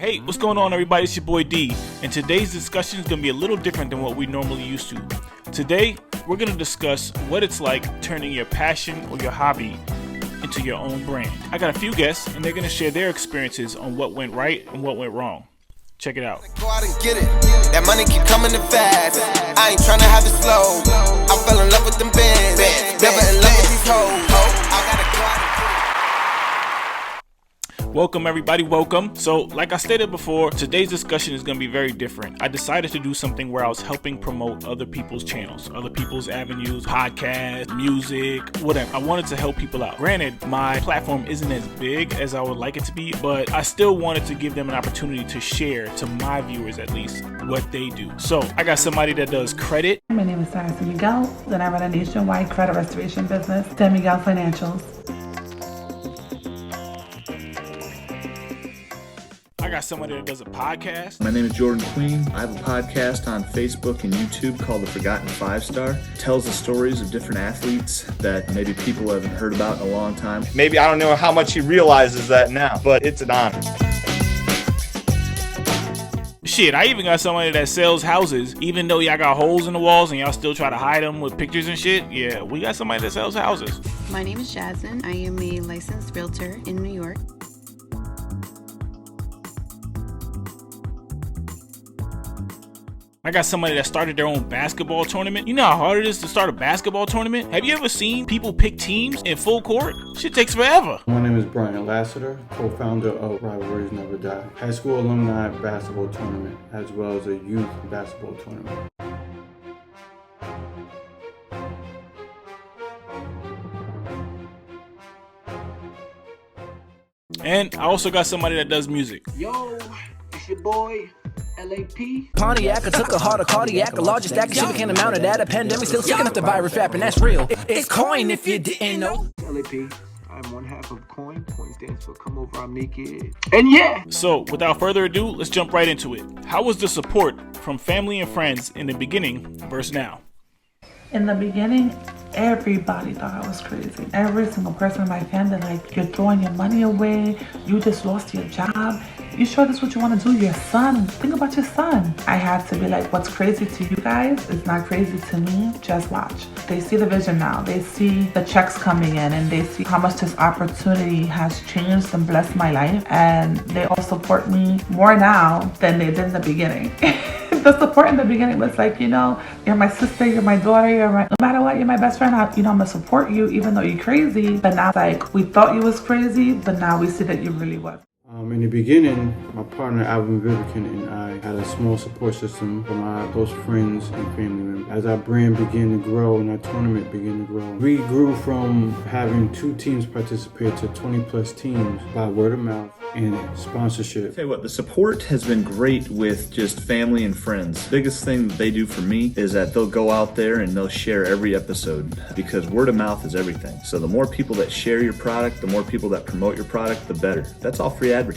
Hey, what's going on, everybody? It's your boy D, and today's discussion is going to be a little different than what we normally used to. Today, we're going to discuss what it's like turning your passion or your hobby into your own brand. I got a few guests, and they're going to share their experiences on what went right and what went wrong. Check it out. Go out and get it. That money keep coming in fast. I ain't trying to have it slow. I fell in love with them bands. Never in love with these hoes. I gotta go out and get it. Welcome, everybody. Welcome. So, like I stated before, today's discussion is going to be very different. I decided to do something where I was helping promote other people's channels, other people's avenues, podcasts, music, whatever. I wanted to help people out. Granted, my platform isn't as big as I would like it to be, but I still wanted to give them an opportunity to share, to my viewers at least, what they do. So, I got somebody that does credit. My name is Sarah Miguel, and I run a nationwide credit restoration business, Dan Miguel Financials. I got somebody that does a podcast. My name is Jordan Queen. I have a podcast on Facebook and YouTube called The Forgotten 5-Star. It tells the stories of different athletes that maybe people haven't heard about in a long time. Maybe I don't know how much he realizes that now, but it's an honor. Shit, I even got somebody that sells houses, even though y'all got holes in the walls and y'all still try to hide them with pictures and shit. Yeah, we got somebody that sells houses. My name is Jasmine. I am a licensed realtor in New York. I got somebody that started their own basketball tournament. You know how hard it is to start a basketball tournament? Have you ever seen people pick teams in full court? Shit takes forever. My name is Brian Lassiter, co-founder of Rivalries Never Die, high school alumni basketball tournament, as well as a youth basketball tournament. And I also got somebody that does music. Yo, it's your boy, LAP. Pontiac, I took a heart of cardiac, a larger stack of shit can't amount to that. A pandemic still sick enough to virus rap, and that's real. It's coin if you didn't know. LAP, I'm one half of Coin. Coin stands for Come Over, I'm Naked. And yeah! So, without further ado, let's jump right into it. How was the support from family and friends in the beginning versus now? In the beginning, everybody thought I was crazy. Every single person in my family, like, you're throwing your money away, you just lost your job, you sure this is what you want to do? Your son, think about your son. I had to be like, what's crazy to you guys is not crazy to me, just watch. They see the vision now, they see the checks coming in, and they see how much this opportunity has changed and blessed my life, and they all support me more now than they did in the beginning. The support in the beginning was like, you know, you're my sister, you're my daughter, no matter what, you're my best friend. I'm gonna support you even though you're crazy. But now it's like, we thought you was crazy, but now we see that you really was. In the beginning, my partner Alvin Vivican and I had a small support system from our close friends and family members. As our brand began to grow and our tournament began to grow, we grew from having 2 teams participate to 20 plus teams by word of mouth and sponsorship. Tell you what, the support has been great with just family and friends. The biggest thing that they do for me is that they'll go out there and they'll share every episode, because word of mouth is everything. So the more people that share your product, the more people that promote your product, the better. That's all free advertising.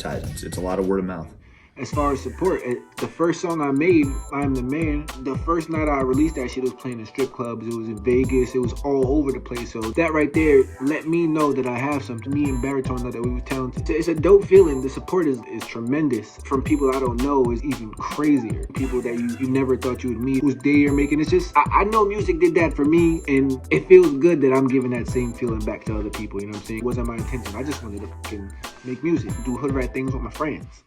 It's a lot of word of mouth. As far as support, the first song I made, I'm the Man, the first night I released that shit was playing in strip clubs, it was in Vegas, it was all over the place. So that right there let me know that I have something. Me and Baritone know that we were talented. It's a dope feeling. The support is tremendous. From people I don't know is even crazier. People that you never thought you would meet, whose day you're making. It's just, I know music did that for me, and it feels good that I'm giving that same feeling back to other people, you know what I'm saying? It wasn't my intention. I just wanted to fucking make music, do hood rat things with my friends.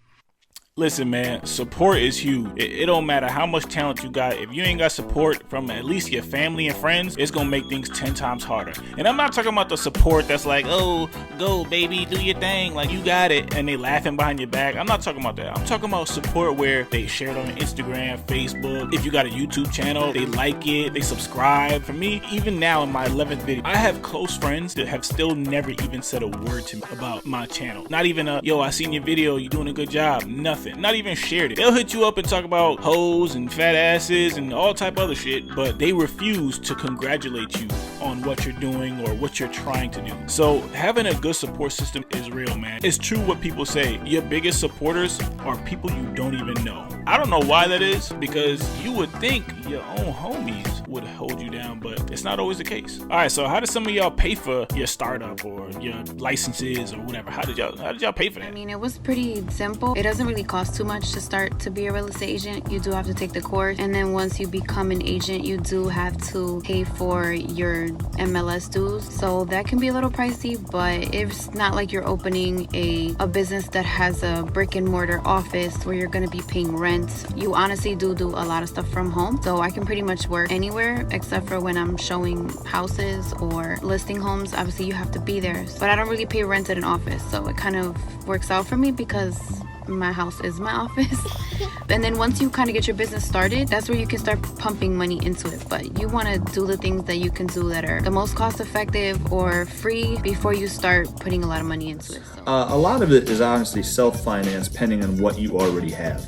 Listen, man, support is huge. It don't matter how much talent you got. If you ain't got support from at least your family and friends, it's gonna make things 10 times harder. And I'm not talking about the support that's like, oh, go baby, do your thing, like you got it, and they laughing behind your back. I'm not talking about that. I'm talking about support where they share it on Instagram, Facebook. If you got a YouTube channel, they like it, they subscribe. For me, even now in my 11th video, I have close friends that have still never even said a word to me about my channel. Not even a, yo, I seen your video, you doing a good job. Nothing. Not even shared it. They'll hit you up and talk about hoes and fat asses and all type of other shit, but they refuse to congratulate you on what you're doing or what you're trying to do. So having a good support system is real, man. It's true what people say. Your biggest supporters are people you don't even know. I don't know why that is, because you would think your own homies would hold you down, but it's not always the case. All right, so how did some of y'all pay for your startup or your licenses or whatever? How did y'all pay for that? I mean, it was pretty simple. It doesn't really cost too much to start to be a real estate agent. You do have to take the course, and then once you become an agent, you do have to pay for your MLS dues. So that can be a little pricey, but it's not like you're opening a business that has a brick and mortar office where you're going to be paying rent. You honestly do a lot of stuff from home. So I can pretty much work anywhere except for when I'm showing houses or listing homes. Obviously, you have to be there. But I don't really pay rent at an office. So it kind of works out for me because my house is my office. And then once you kind of get your business started, that's where you can start pumping money into it. But you want to do the things that you can do that are the most cost effective or free before you start putting a lot of money into it. So. A lot of it is honestly self-financed, depending on what you already have.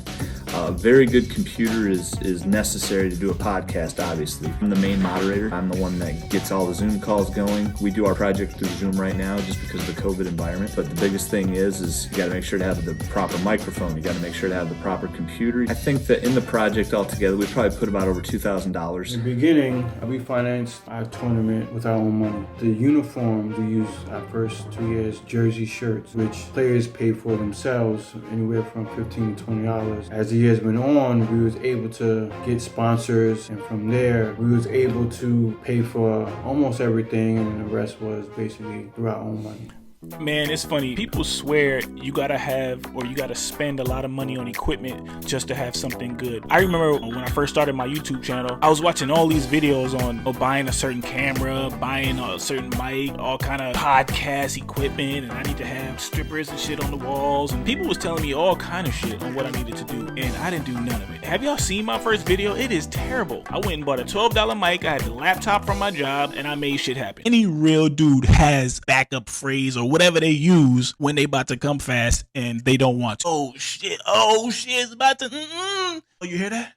A very good computer is necessary to do a podcast, obviously. I'm the main moderator. I'm the one that gets all the Zoom calls going. We do our project through Zoom right now just because of the COVID environment. But the biggest thing is you got to make sure to have the proper microphone. You got to make sure to have the proper computer. I think that in the project altogether, we probably put about over $2,000. In the beginning, we financed our tournament with our own money. The uniforms we used our first 2 years, jersey shirts, which players paid for themselves, anywhere from $15 to $20. As the years went on, we was able to get sponsors, and from there, we was able to pay for almost everything, and the rest was basically through our own money. Man, it's funny. People swear you gotta have or you gotta spend a lot of money on equipment just to have something good. I remember when I first started my YouTube channel, I was watching all these videos on buying a certain camera, buying a certain mic, all kind of podcast equipment, and I need to have strippers and shit on the walls. And people was telling me all kind of shit on what I needed to do, and I didn't do none of it. Have y'all seen my first video? It is terrible. I went and bought a $12 mic, I had the laptop from my job, and I made shit happen. Any real dude has backup phrase or whatever they use when they about to come fast and they don't want to. Oh shit, it's about to, Oh, you hear that?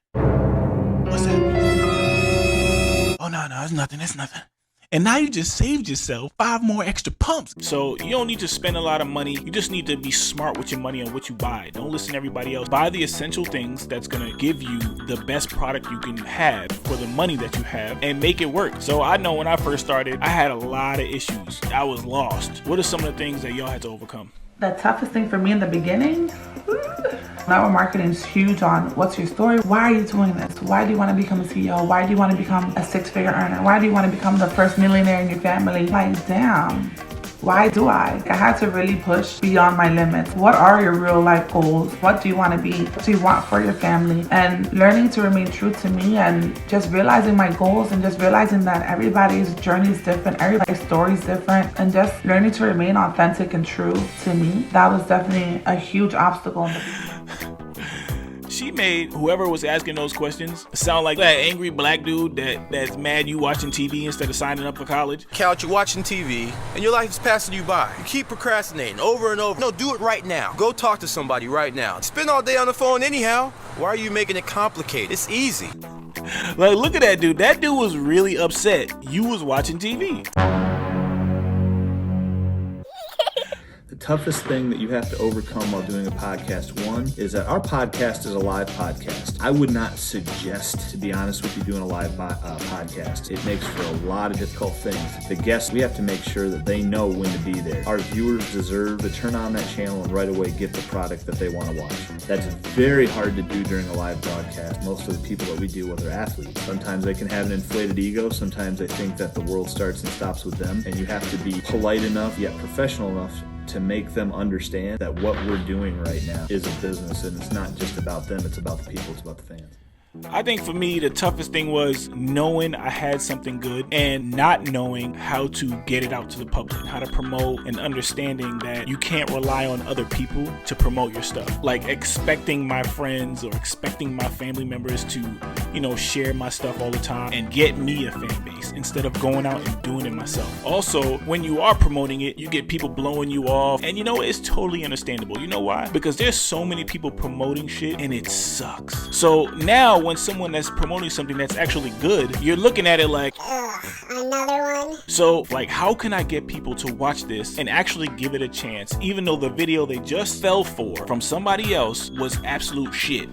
What's that? Oh, no, it's nothing, And now you just saved yourself 5 more extra pumps. So you don't need to spend a lot of money. You just need to be smart with your money on what you buy. Don't listen to everybody else. Buy the essential things that's gonna give you the best product you can have for the money that you have and make it work. So I know when I first started, I had a lot of issues. I was lost. What are some of the things that y'all had to overcome? The toughest thing for me in the beginning, network marketing is huge on what's your story? Why are you doing this? Why do you want to become a CEO? Why do you want to become a 6-figure earner? Why do you want to become the first millionaire in your family? Like, damn. Why do I? I had to really push beyond my limits. What are your real life goals? What do you want to be? What do you want for your family? And learning to remain true to me and just realizing my goals and just realizing that everybody's journey is different, everybody's story is different, and just learning to remain authentic and true to me. That was definitely a huge obstacle in the beginning. She made whoever was asking those questions sound like that angry black dude that's mad you watching TV instead of signing up for college. Couch, you're watching TV, and your life is passing you by. You keep procrastinating over and over. No, do it right now. Go talk to somebody right now. Spend all day on the phone anyhow. Why are you making it complicated? It's easy. Like, look at that dude. That dude was really upset you was watching TV. The toughest thing that you have to overcome while doing a podcast, one, is that our podcast is a live podcast. I would not suggest, to be honest with you, doing a live podcast. It makes for a lot of difficult things. The guests, we have to make sure that they know when to be there. Our viewers deserve to turn on that channel and right away get the product that they want to watch. That's very hard to do during a live broadcast. Most of the people that we deal with are athletes. Sometimes they can have an inflated ego. Sometimes they think that the world starts and stops with them. And you have to be polite enough, yet professional enough to make them understand that what we're doing right now is a business, and it's not just about them, it's about the people, it's about the fans. I think for me, the toughest thing was knowing I had something good and not knowing how to get it out to the public, how to promote, and understanding that you can't rely on other people to promote your stuff. Like expecting my friends or expecting my family members to, share my stuff all the time and get me a fan base instead of going out and doing it myself. Also, when you are promoting it, you get people blowing you off, and it's totally understandable. You know why? Because there's so many people promoting shit and it sucks. So now when someone that's promoting something that's actually good, you're looking at it like, ugh, another one? So, like, how can I get people to watch this and actually give it a chance, even though the video they just fell for from somebody else was absolute shit?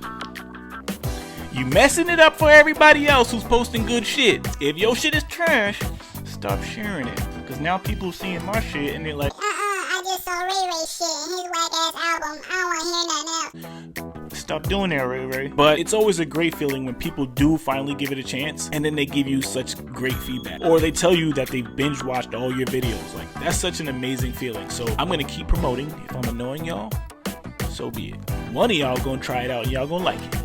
You messing it up for everybody else who's posting good shit. If your shit is trash, stop sharing it. Because now people seeing my shit and they're like, I just saw Ray Ray shit and his whack ass album. I don't want to hear nothing else. stop doing that, Ray Ray. But it's always a great feeling when people do finally give it a chance and then they give you such great feedback. Or they tell you that they've binge watched all your videos. Like, that's such an amazing feeling. So I'm gonna keep promoting. If I'm annoying y'all, so be it. One of y'all gonna try it out and y'all gonna like it.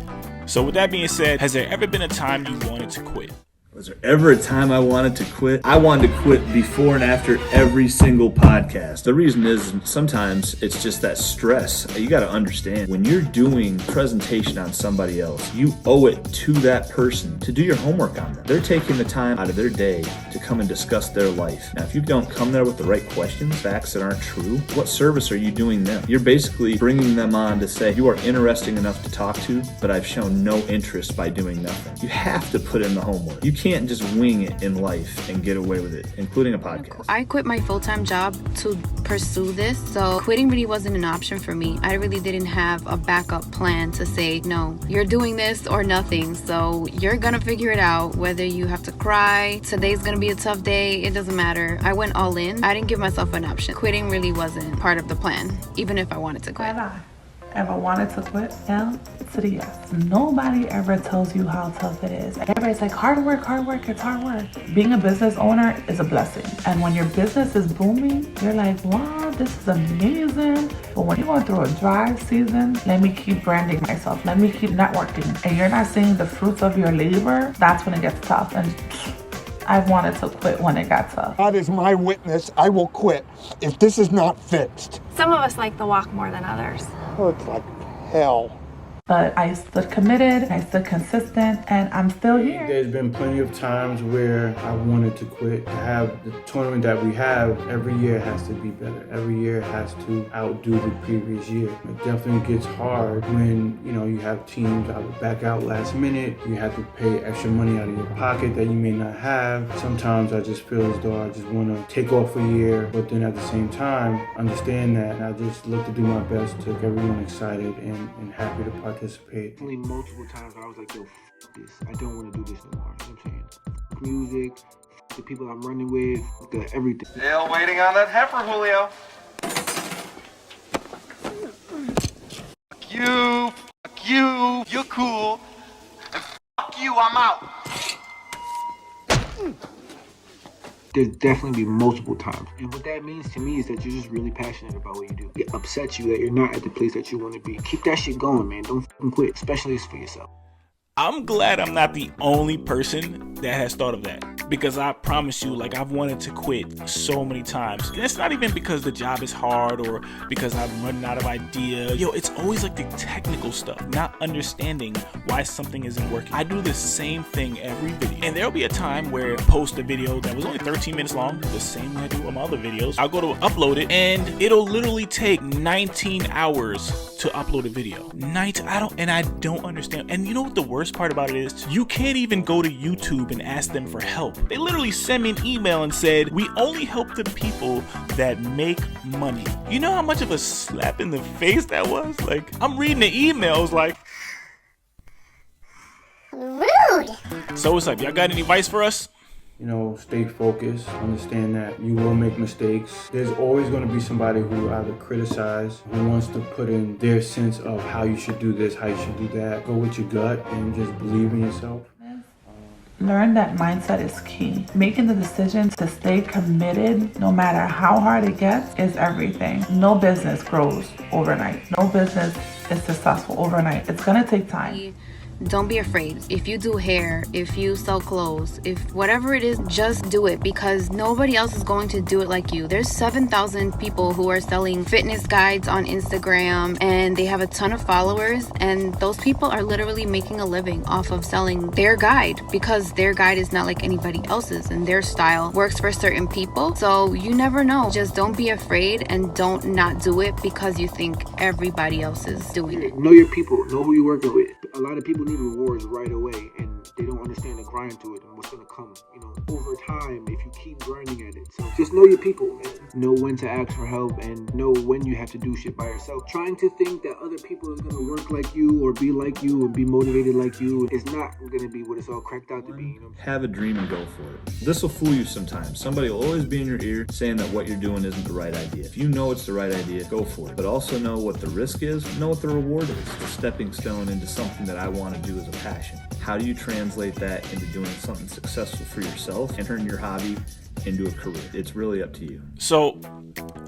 So with that being said, has there ever been a time you wanted to quit? Was there ever a time I wanted to quit? I wanted to quit before and after every single podcast. The reason is sometimes it's just that stress. You got to understand, when you're doing presentation on somebody else, you owe it to that person to do your homework on them. They're taking the time out of their day to come and discuss their life. Now, if you don't come there with the right questions, facts that aren't true, what service are you doing them? You're basically bringing them on to say, you are interesting enough to talk to, but I've shown no interest by doing nothing. You have to put in the homework. You can't just wing it in life and get away with it, including a podcast. I quit my full-time job to pursue this, so quitting really wasn't an option for me. I really didn't have a backup plan to say, no, you're doing this or nothing, so you're gonna figure it out. Whether you have to cry, today's gonna be a tough day, it doesn't matter. I went all in. I didn't give myself an option. Quitting really wasn't part of the plan, even if I wanted to quit. Ever wanted to quit? Hell to the yes. Nobody ever tells you how tough it is. Everybody's like, hard work, it's hard work. Being a business owner is a blessing. And when your business is booming, you're like, wow, this is amazing. But when you're going through a dry season, let me keep branding myself. Let me keep networking. And you're not seeing the fruits of your labor, that's when it gets tough. And I wanted to quit when it got tough. God is my witness. I will quit if this is not fixed. Some of us like the walk more than others. Oh, it's like hell. But I stood committed, I stood consistent, and I'm still here. There's been plenty of times where I wanted to quit. To have the tournament that we have, every year has to be better. Every year has to outdo the previous year. It definitely gets hard when, you have teams that would back out last minute. You have to pay extra money out of your pocket that you may not have. Sometimes I just feel as though I just want to take off a year, but then at the same time, understand that I just look to do my best to get everyone excited and happy to participate. Only multiple times I was like, yo, f this. I don't want to do this no more. You know what I'm saying? Music, the people I'm running with, the everything. Still waiting on that heifer, Julio. Fuck you, you're cool. And fuck you, I'm out. There's definitely be multiple times. And what that means to me is that you're just really passionate about what you do. It upsets you that you're not at the place that you want to be. Keep that shit going, man. Don't fucking quit, especially if it's for yourself. I'm glad I'm not the only person that has thought of that, because I promise you, like, I've wanted to quit so many times. And it's not even because the job is hard or because I'm running out of ideas. Yo, it's always like the technical stuff, not understanding why something isn't working. I do the same thing every video, and there'll be a time where I post a video that was only 13 minutes long, the same way I do on my other videos. I'll go to upload it, and it'll literally take 19 hours to upload a video. I don't understand. And you know what the worst part about it is? You can't even go to YouTube and ask them for help. They literally sent me an email and said, we only help the people that make money. You know how much of a slap in the face that was? Like, I'm reading the emails like, rude. So what's up? Y'all got any advice for us? Stay focused, understand that you will make mistakes. There's always going to be somebody who either criticize, who wants to put in their sense of how you should do this, how you should do that. Go with your gut and just believe in yourself. Learn that mindset is key. Making the decision to stay committed, no matter how hard it gets, is everything. No business grows overnight. No business is successful overnight. It's gonna take time. Don't be afraid. If you do hair, if you sell clothes, if whatever it is, just do it, because nobody else is going to do it like you. There's 7,000 people who are selling fitness guides on Instagram, and they have a ton of followers, and those people are literally making a living off of selling their guide, because their guide is not like anybody else's, and their style works for certain people. So you never know. Just don't be afraid, and don't not do it because you think everybody else is doing it. Know your people. Know who you're working with. A lot of people people need rewards right away, and they don't understand the grind to it and what's gonna come, over time if you keep grinding at it. So just know your people, man. Know when to ask for help and know when you have to do shit by yourself. Trying to think that other people is gonna work like you or be like you and be motivated like you is not gonna be what it's all cracked out to be. Have a dream and go for it. This will fool you sometimes. Somebody will always be in your ear saying that what you're doing isn't the right idea. If you know it's the right idea, go for it. But also know what the risk is, know what the reward is. The stepping stone into something that I want to do as a passion. How do you translate that into doing something successful for yourself and turn your hobby into a career? It's really up to you. So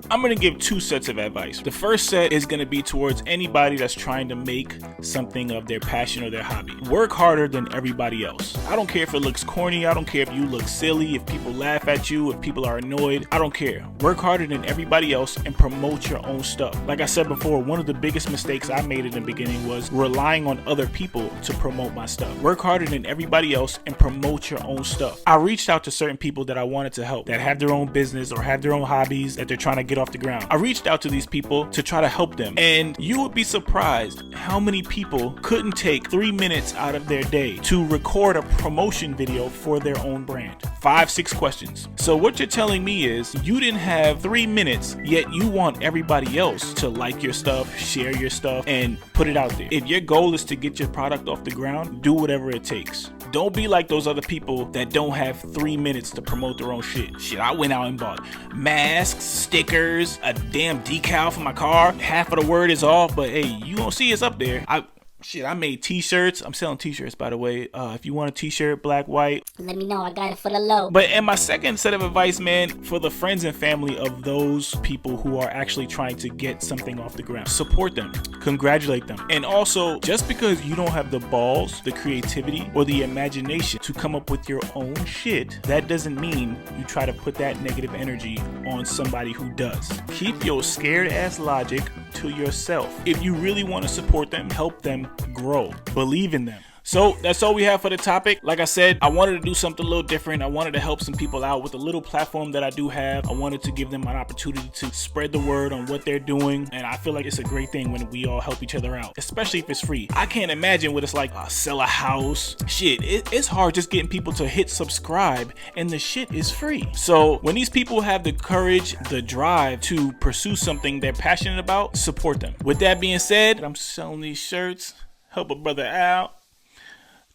I'm going to give two sets of advice. The first set is going to be towards anybody that's trying to make something of their passion or their hobby. Work harder than everybody else. I don't care if it looks corny. I don't care if you look silly, if people laugh at you, if people are annoyed. I don't care. Work harder than everybody else and promote your own stuff. Like I said before, one of the biggest mistakes I made in the beginning was relying on other people to promote my stuff. Work harder than everybody else and promote your own stuff. I reached out to certain people that I wanted to help, that have their own business or have their own hobbies that they're trying to get off the ground. I reached out to these people to try to help them, and you would be surprised how many people couldn't take 3 minutes out of their day to record a promotion video for their own brand. 5-6 questions. So what you're telling me is you didn't have 3 minutes, yet you want everybody else to like your stuff, share your stuff, and put it out there. If your goal is to get your product off the ground, do whatever it takes. Don't be like those other people that don't have 3 minutes to promote their own shit. Shit, I went out and bought masks, stickers, a damn decal for my car. Half of the word is off, but hey, you gonna see it's up there. I made t-shirts. I'm selling t-shirts, by the way. If you want a t-shirt, black, white, let me know. I got it for the low. But and my second set of advice, man, for the friends and family of those people who are actually trying to get something off the ground, support them, congratulate them. And also, just because you don't have the balls, the creativity, or the imagination to come up with your own shit, that doesn't mean you try to put that negative energy on somebody who does. Keep your scared ass logic to yourself. If you really want to support them, help them grow. Believe in them. So that's all we have for the topic. Like I said, I wanted to do something a little different. I wanted to help some people out with a little platform that I do have. I wanted to give them an opportunity to spread the word on what they're doing. And I feel like it's a great thing when we all help each other out, especially if it's free. I can't imagine what it's like to sell a house. Shit, it's hard just getting people to hit subscribe and the shit is free. So when these people have the courage, the drive to pursue something they're passionate about, support them. With that being said, I'm selling these shirts. Help a brother out.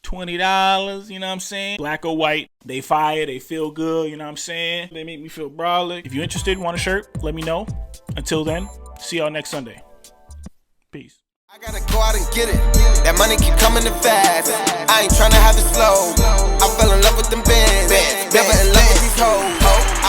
$20, you know what I'm saying? Black or white, they fire, they feel good, you know what I'm saying? They make me feel brolic. If you're interested, want a shirt, let me know. Until then, see y'all next Sunday. Peace. I gotta go out and get it. That money keep coming in fast. I ain't tryna have it slow. I fell in love with them bands. Never in love with these hoes.